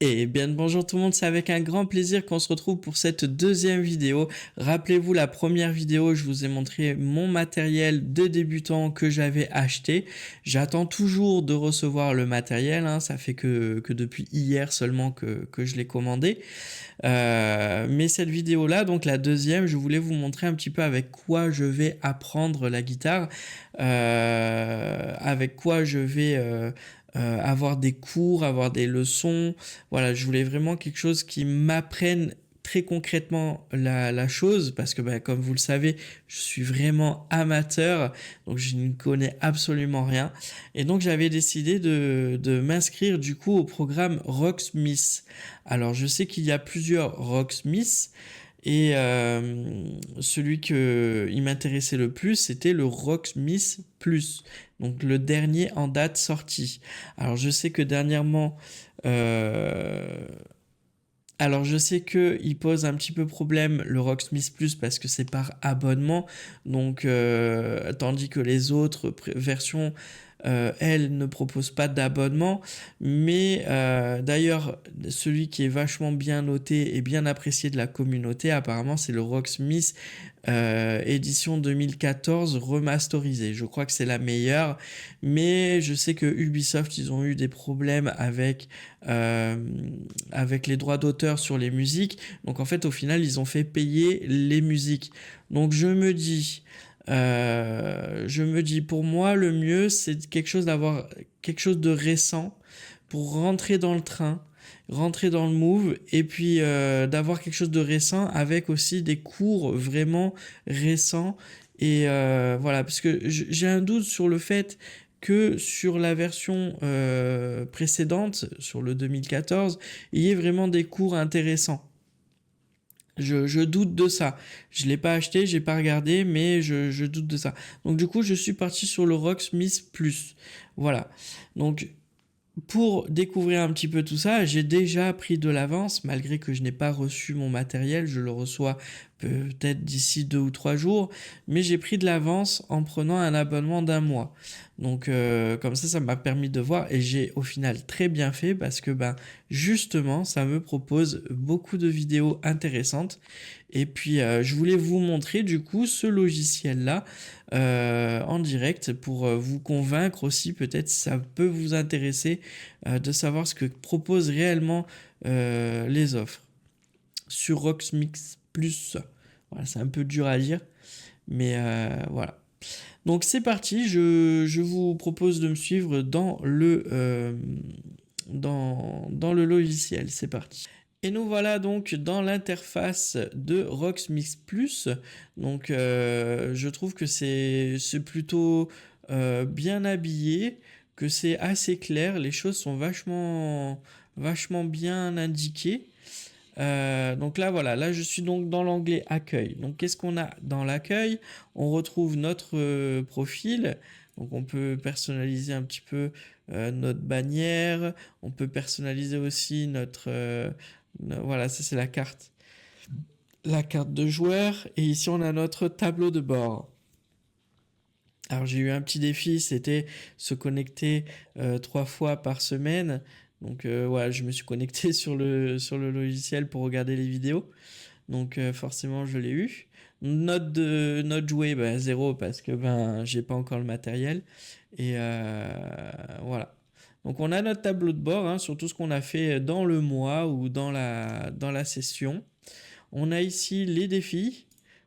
Et bien bonjour tout le monde, c'est avec un grand plaisir qu'on se retrouve pour cette deuxième vidéo. Rappelez-vous la première vidéo, je vous ai montré mon matériel de débutant que j'avais acheté. J'attends toujours de recevoir le matériel, hein, ça fait que depuis hier seulement que je l'ai commandé. Mais cette vidéo-là, donc la deuxième, je voulais vous montrer un petit peu avec quoi je vais apprendre la guitare, avec quoi je vais avoir des cours, avoir des leçons. Voilà, je voulais vraiment quelque chose qui m'apprenne très concrètement la chose parce que comme vous le savez, je suis vraiment amateur, donc je ne connais absolument rien. Et donc j'avais décidé de m'inscrire du coup au programme Rocksmith. Alors je sais qu'il y a plusieurs Rocksmith et celui il m'intéressait le plus, c'était le Rocksmith Plus, donc le dernier en date sorti. Alors je sais que dernièrement, euh, alors je sais que il pose un petit peu problème le Rocksmith Plus parce que c'est par abonnement, donc tandis que les autres versions elle ne propose pas d'abonnement, mais d'ailleurs celui qui est vachement bien noté et bien apprécié de la communauté apparemment c'est le Rocksmith édition 2014 remasterisée. Je crois que c'est la meilleure, mais je sais que Ubisoft ils ont eu des problèmes euh, avec les droits d'auteur sur les musiques, donc en fait au final ils ont fait payer les musiques. Donc je me dis, pour moi, le mieux, c'est quelque chose d'avoir quelque chose de récent pour rentrer dans le train, rentrer dans le move, et puis d'avoir quelque chose de récent avec aussi des cours vraiment récents. Et voilà, parce que j'ai un doute sur le fait que sur la version précédente, sur le 2014, il y ait vraiment des cours intéressants. Je doute de ça. Je l'ai pas acheté, j'ai pas regardé, mais je doute de ça. Donc du coup, je suis parti sur le Rocksmith Plus. Voilà. Donc pour découvrir un petit peu tout ça, j'ai déjà pris de l'avance, malgré que je n'ai pas reçu mon matériel, je le reçois peut-être d'ici 2 ou 3 jours, mais j'ai pris de l'avance en prenant un abonnement d'1 mois. Donc comme ça m'a permis de voir et j'ai au final très bien fait parce que justement ça me propose beaucoup de vidéos intéressantes et puis je voulais vous montrer du coup ce logiciel là en direct pour vous convaincre aussi, peut-être ça peut vous intéresser de savoir ce que proposent réellement les offres sur Rocksmith Plus. Voilà, c'est un peu dur à dire, mais voilà. Donc c'est parti, je vous propose de me suivre dans le logiciel, c'est parti. Et nous voilà donc dans l'interface de Rocksmith Plus. Donc je trouve que c'est plutôt bien habillé, que c'est assez clair, les choses sont vachement bien indiquées. Donc là voilà, là je suis donc dans l'onglet accueil. Donc qu'est-ce qu'on a dans l'accueil? On retrouve notre profil. Donc on peut personnaliser un petit peu notre bannière. On peut personnaliser aussi voilà, ça c'est la carte de joueur. Et ici on a notre tableau de bord. Alors j'ai eu un petit défi, c'était se connecter 3 fois par semaine. Donc voilà, je me suis connecté sur le logiciel pour regarder les vidéos. Donc forcément je l'ai eu. Note jouée, zéro parce que j'ai pas encore le matériel. Et voilà. Donc on a notre tableau de bord hein, sur tout ce qu'on a fait dans le mois ou dans la session. On a ici les défis.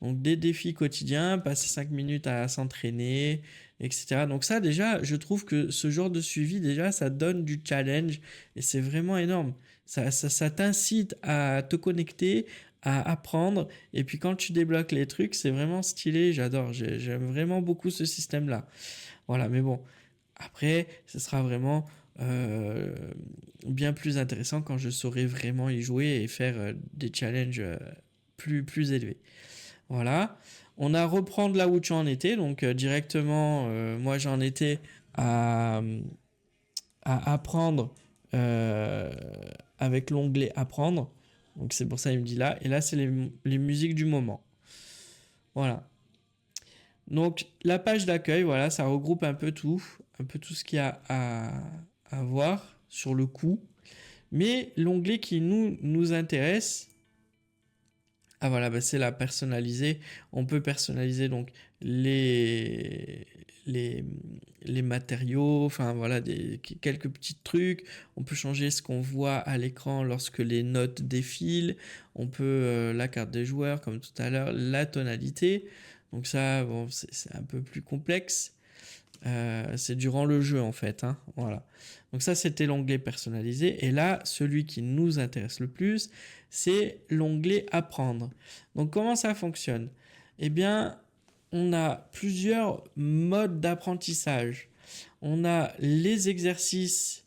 Donc des défis quotidiens, passer 5 minutes à s'entraîner, etc. Donc ça déjà, je trouve que ce genre de suivi, déjà, ça donne du challenge et c'est vraiment énorme. Ça t'incite à te connecter, à apprendre. Et puis quand tu débloques les trucs, c'est vraiment stylé, j'adore. J'aime vraiment beaucoup ce système-là. Voilà, mais bon, après, ce sera vraiment euh, bien plus intéressant quand je saurai vraiment y jouer et faire des challenges plus élevés. Voilà. On a reprendre là où tu en étais, donc directement, moi j'en étais à, à apprendre euh, avec l'onglet apprendre. Donc c'est pour ça qu'il me dit là. Et là, c'est les musiques du moment. Voilà. Donc la page d'accueil, voilà, ça regroupe un peu tout ce qu'il y a à voir sur le coup. Mais l'onglet qui nous intéresse, ah voilà, bah c'est la personnaliser. On peut personnaliser donc les, les, les matériaux, enfin voilà, quelques petits trucs. On peut changer ce qu'on voit à l'écran lorsque les notes défilent. On peut la carte des joueurs, comme tout à l'heure, la tonalité. Donc ça, bon, c'est un peu plus complexe. C'est durant le jeu en fait, hein, voilà. Donc ça c'était l'onglet personnalisé et là celui qui nous intéresse le plus c'est l'onglet apprendre. Donc comment ça fonctionne? Eh bien on a plusieurs modes d'apprentissage. On a les exercices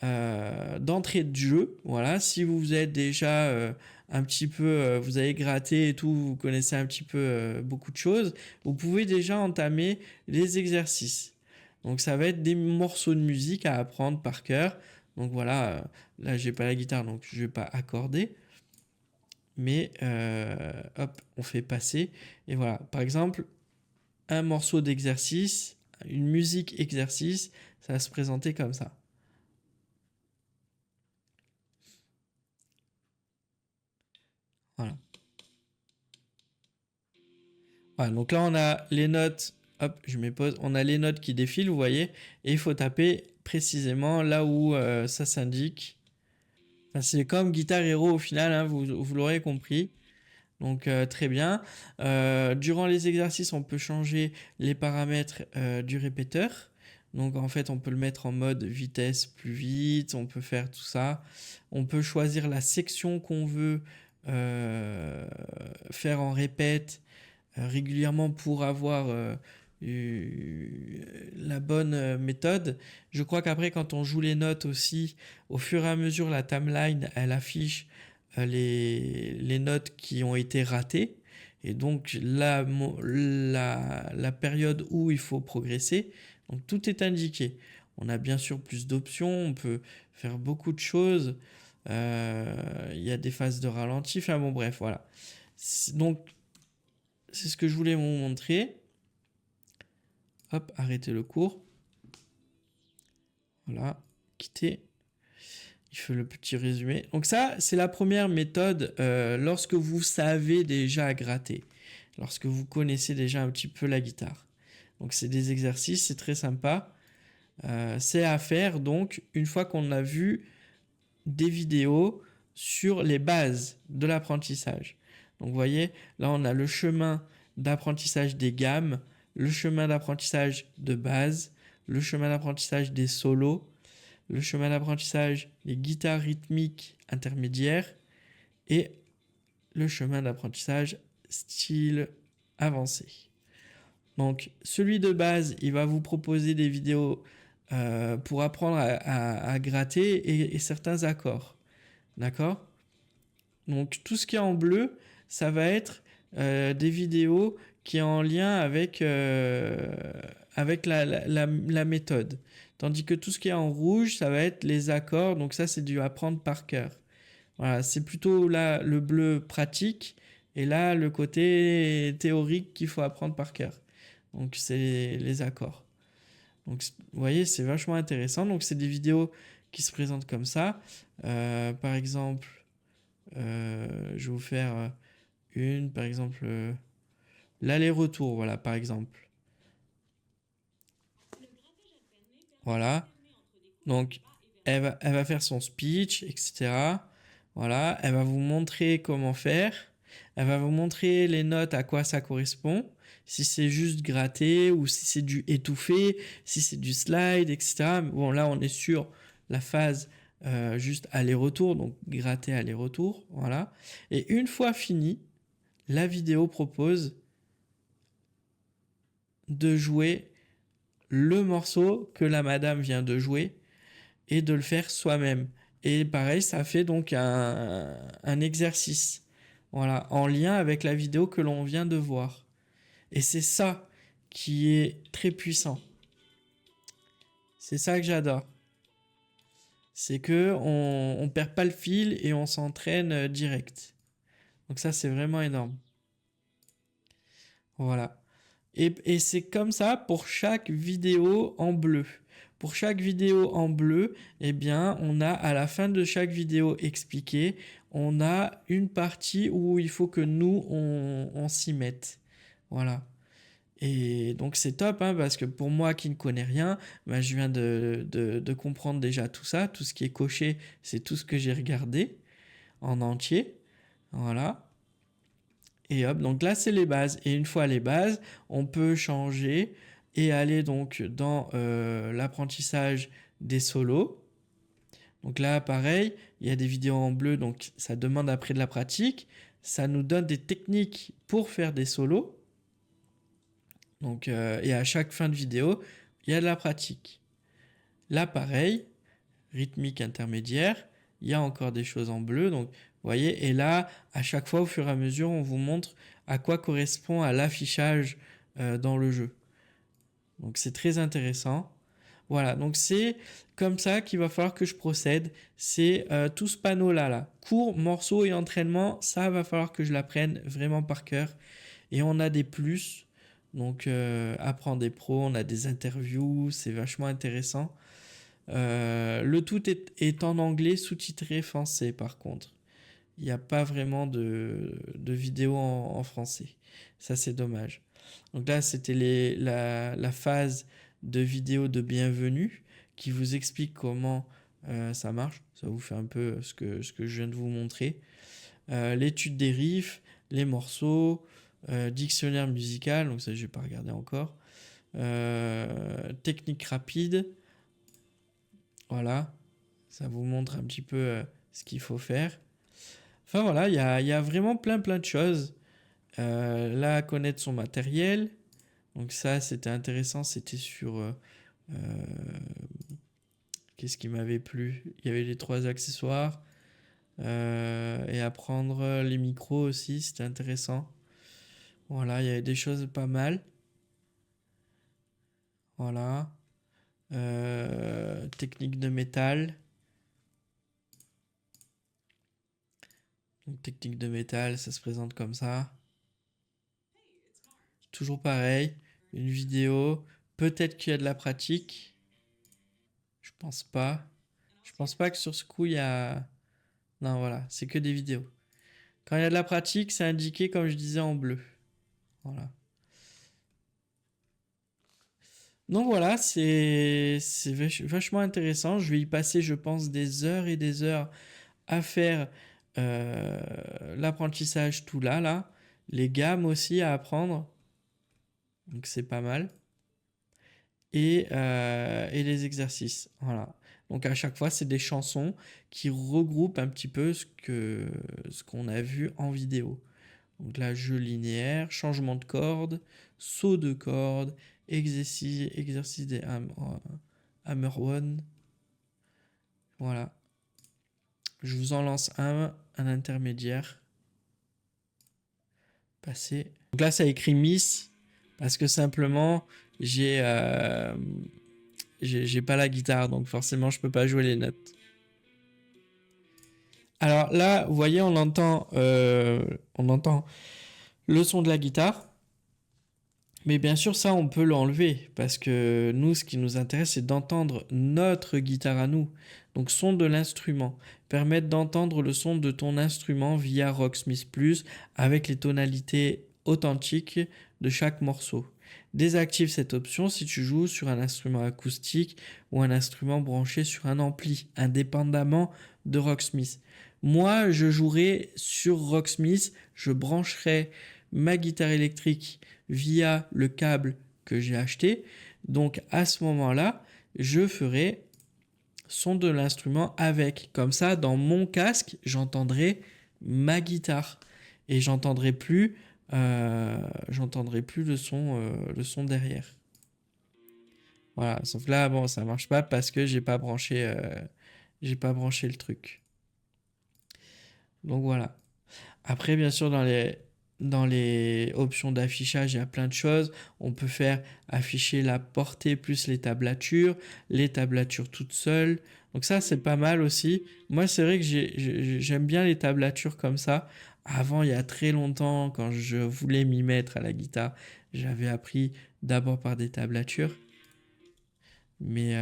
d'entrée de jeu, voilà, si vous êtes déjà un petit peu, vous avez gratté et tout, vous connaissez un petit peu beaucoup de choses, vous pouvez déjà entamer les exercices. Donc ça va être des morceaux de musique à apprendre par cœur. Donc voilà, là j'ai pas la guitare donc je vais pas accorder, mais hop, on fait passer et voilà. Par exemple, un morceau d'exercice, une musique exercice, ça va se présenter comme ça. Voilà. Voilà, donc là on a les notes, hop, je mets pause, on a les notes qui défilent, vous voyez, et il faut taper précisément là où ça s'indique. Enfin, c'est comme Guitar Hero au final, hein, vous l'aurez compris. Donc très bien. Durant les exercices, on peut changer les paramètres du répéteur. Donc en fait, on peut le mettre en mode vitesse plus vite, on peut faire tout ça. On peut choisir la section qu'on veut faire en répète régulièrement pour avoir la bonne méthode. Je crois qu'après, quand on joue les notes aussi, au fur et à mesure, la timeline, elle affiche les notes qui ont été ratées. Et donc, la période où il faut progresser. Donc, tout est indiqué. On a bien sûr plus d'options, on peut faire beaucoup de choses. Il y a des phases de ralenti. Enfin bon, bref, voilà. Donc, c'est ce que je voulais vous montrer. Hop, arrêtez le cours. Voilà, quitter. Il fait le petit résumé. Donc ça, c'est la première méthode lorsque vous savez déjà gratter. Lorsque vous connaissez déjà un petit peu la guitare. Donc c'est des exercices, c'est très sympa. C'est à faire donc une fois qu'on a vu des vidéos sur les bases de l'apprentissage. Donc vous voyez, là on a le chemin d'apprentissage des gammes, le chemin d'apprentissage de base, le chemin d'apprentissage des solos, le chemin d'apprentissage des guitares rythmiques intermédiaires et le chemin d'apprentissage style avancé. Donc celui de base, il va vous proposer des vidéos pour apprendre à gratter et certains accords. D'accord? Donc tout ce qui est en bleu, ça va être des vidéos qui est en lien avec la méthode. Tandis que tout ce qui est en rouge, ça va être les accords. Donc ça, c'est du apprendre par cœur. Voilà, c'est plutôt là le bleu pratique et là le côté théorique qu'il faut apprendre par cœur. Donc c'est les accords. Donc vous voyez, c'est vachement intéressant. Donc c'est des vidéos qui se présentent comme ça. Par exemple, je vais vous faire une, par exemple, l'aller-retour, voilà, par exemple. Voilà. Donc, elle va faire son speech, etc. Voilà. Elle va vous montrer comment faire. Elle va vous montrer les notes, à quoi ça correspond. Si c'est juste gratter ou si c'est du étouffé, si c'est du slide, etc. Bon, là, on est sur la phase juste aller-retour, donc gratter aller-retour. Voilà. Et une fois fini, la vidéo propose de jouer le morceau que la madame vient de jouer et de le faire soi-même. Et pareil, ça fait donc un exercice, voilà, en lien avec la vidéo que l'on vient de voir. Et c'est ça qui est très puissant. C'est ça que j'adore. C'est que on perd pas le fil et on s'entraîne direct. Donc ça, c'est vraiment énorme. Voilà. Et c'est comme ça pour chaque vidéo en bleu. Pour chaque vidéo en bleu, eh bien, on a à la fin de chaque vidéo expliquée, on a une partie où il faut que nous, on s'y mette. Voilà. Et donc c'est top, hein, parce que pour moi qui ne connais rien, ben, je viens de comprendre déjà tout ça. Tout ce qui est coché, c'est tout ce que j'ai regardé en entier. Voilà. Et hop, donc là c'est les bases. Et une fois les bases, on peut changer et aller donc dans l'apprentissage des solos. Donc là pareil, il y a des vidéos en bleu, donc ça demande après de la pratique. Ça nous donne des techniques pour faire des solos. Donc, et à chaque fin de vidéo, il y a de la pratique. Là pareil, rythmique intermédiaire, il y a encore des choses en bleu. Donc, vous voyez, et là, à chaque fois, au fur et à mesure, on vous montre à quoi correspond à l'affichage dans le jeu. Donc, c'est très intéressant. Voilà, donc c'est comme ça qu'il va falloir que je procède. C'est tout ce panneau-là, là. Cours, morceaux et entraînement, ça va falloir que je l'apprenne vraiment par cœur. Et on a des plus. Donc, apprendre des pros, on a des interviews, c'est vachement intéressant. Le tout est en anglais sous-titré français par contre. Il n'y a pas vraiment de vidéo en français. Ça c'est dommage. Donc là c'était la phase de vidéo de bienvenue qui vous explique comment ça marche. Ça vous fait un peu ce que je viens de vous montrer. L'étude des riffs, les morceaux, dictionnaire musical, donc ça je vais pas regarder encore. Technique rapide. Voilà, ça vous montre un petit peu ce qu'il faut faire. Enfin voilà, il y a vraiment plein de choses. Là, connaître son matériel. Donc ça, c'était intéressant. C'était sur... qu'est-ce qui m'avait plu? Il y avait les 3 accessoires. Et apprendre les micros aussi, c'était intéressant. Voilà, il y avait des choses pas mal. Voilà. Technique de métal. Donc, technique de métal, ça se présente comme ça. Toujours pareil, une vidéo. Peut-être qu'il y a de la pratique. Je pense pas. Je pense pas que sur ce coup, il y a... Non, voilà, c'est que des vidéos. Quand il y a de la pratique, c'est indiqué, comme je disais, en bleu. Voilà. Donc voilà, c'est vachement intéressant. Je vais y passer, je pense, des heures et des heures à faire euh, l'apprentissage tout là, là. Les gammes aussi à apprendre. Donc c'est pas mal. Et les exercices. Voilà. Donc à chaque fois, c'est des chansons qui regroupent un petit peu ce qu'on a vu en vidéo. Donc là, jeu linéaire, changement de corde, saut de corde, exercice des hammer one. Voilà. Je vous en lance un intermédiaire. Passer. Donc là, ça écrit Miss parce que simplement, j'ai pas la guitare, donc forcément, je peux pas jouer les notes. Alors là, vous voyez, on entend le son de la guitare. Mais bien sûr, ça, on peut l'enlever parce que nous, ce qui nous intéresse, c'est d'entendre notre guitare à nous. Donc, son de l'instrument. Permettre d'entendre le son de ton instrument via Rocksmith Plus avec les tonalités authentiques de chaque morceau. Désactive cette option si tu joues sur un instrument acoustique ou un instrument branché sur un ampli, indépendamment de Rocksmith. Moi, je jouerai sur Rocksmith, je brancherai ma guitare électrique via le câble que j'ai acheté. Donc à ce moment-là, je ferai son de l'instrument avec. Comme ça, dans mon casque, j'entendrai ma guitare et j'entendrai plus le son derrière. Voilà. Sauf là, bon, ça marche pas parce que j'ai pas branché le truc. Donc voilà. Après, bien sûr, dans les options d'affichage, il y a plein de choses. On peut faire afficher la portée plus les tablatures toutes seules. Donc ça, c'est pas mal aussi. Moi, c'est vrai que j'aime bien les tablatures comme ça. Avant, il y a très longtemps, quand je voulais m'y mettre à la guitare, j'avais appris d'abord par des tablatures. Mais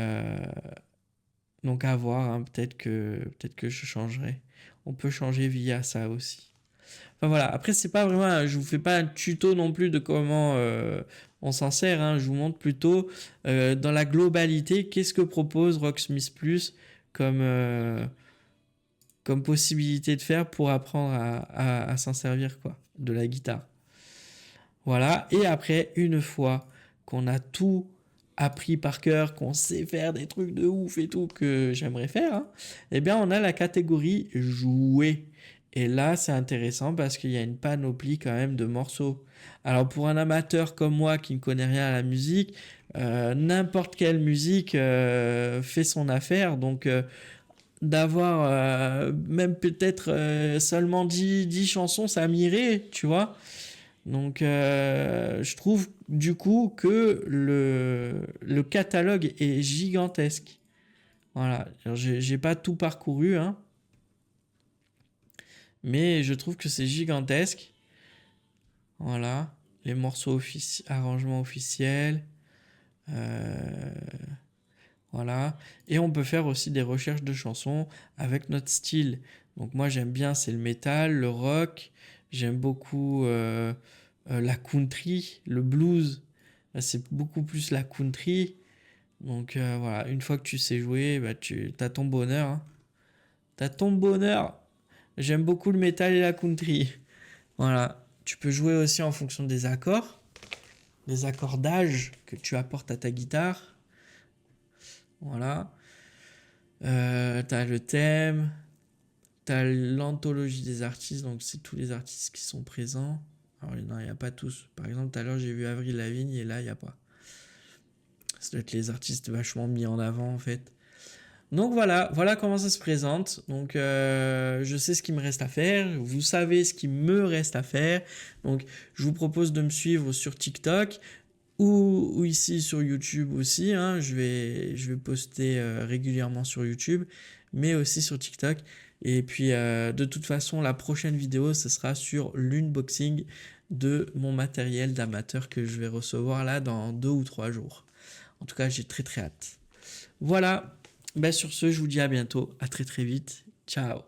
donc à voir, hein, peut-être que je changerai. On peut changer via ça aussi. Enfin voilà, après c'est pas vraiment, je vous fais pas un tuto non plus de comment on s'en sert, hein. Je vous montre plutôt dans la globalité qu'est-ce que propose Rocksmith Plus comme, comme possibilité de faire pour apprendre à s'en servir quoi, de la guitare. Voilà, et après, une fois qu'on a tout appris par cœur, qu'on sait faire des trucs de ouf et tout que j'aimerais faire, hein, eh bien on a la catégorie jouer. Et là, c'est intéressant parce qu'il y a une panoplie quand même de morceaux. Alors pour un amateur comme moi qui ne connaît rien à la musique, n'importe quelle musique fait son affaire. Donc d'avoir même peut-être seulement 10 chansons, ça m'irait, tu vois. Donc, je trouve du coup que le catalogue est gigantesque. Voilà. Alors, j'ai pas tout parcouru, hein, mais je trouve que c'est gigantesque. Voilà. Les morceaux arrangements officiels. euh, voilà. Et on peut faire aussi des recherches de chansons avec notre style. Donc, moi, j'aime bien, c'est le métal, le rock. J'aime beaucoup la country, le blues. Là, c'est beaucoup plus la country. Donc voilà, une fois que tu sais jouer, bah, tu as ton bonheur, hein. T'as ton bonheur. J'aime beaucoup le métal et la country. Voilà. Tu peux jouer aussi en fonction des accordages que tu apportes à ta guitare. Voilà. T'as le thème, t'as l'anthologie des artistes, donc c'est tous les artistes qui sont présents. Alors non, il n'y a pas tous. Par exemple, tout à l'heure, j'ai vu Avril Lavigne et là, il n'y a pas. Ça doit être les artistes vachement mis en avant en fait. Donc voilà comment ça se présente. Donc je sais ce qu'il me reste à faire, vous savez ce qu'il me reste à faire. Donc je vous propose de me suivre sur TikTok ou ici sur YouTube aussi, hein. Je vais poster régulièrement sur YouTube, mais aussi sur TikTok. Et puis de toute façon, la prochaine vidéo, ce sera sur l'unboxing de mon matériel d'amateur que je vais recevoir là dans 2 ou 3 jours. En tout cas, j'ai très très hâte. Voilà, bah, sur ce, je vous dis à bientôt, à très très vite, ciao.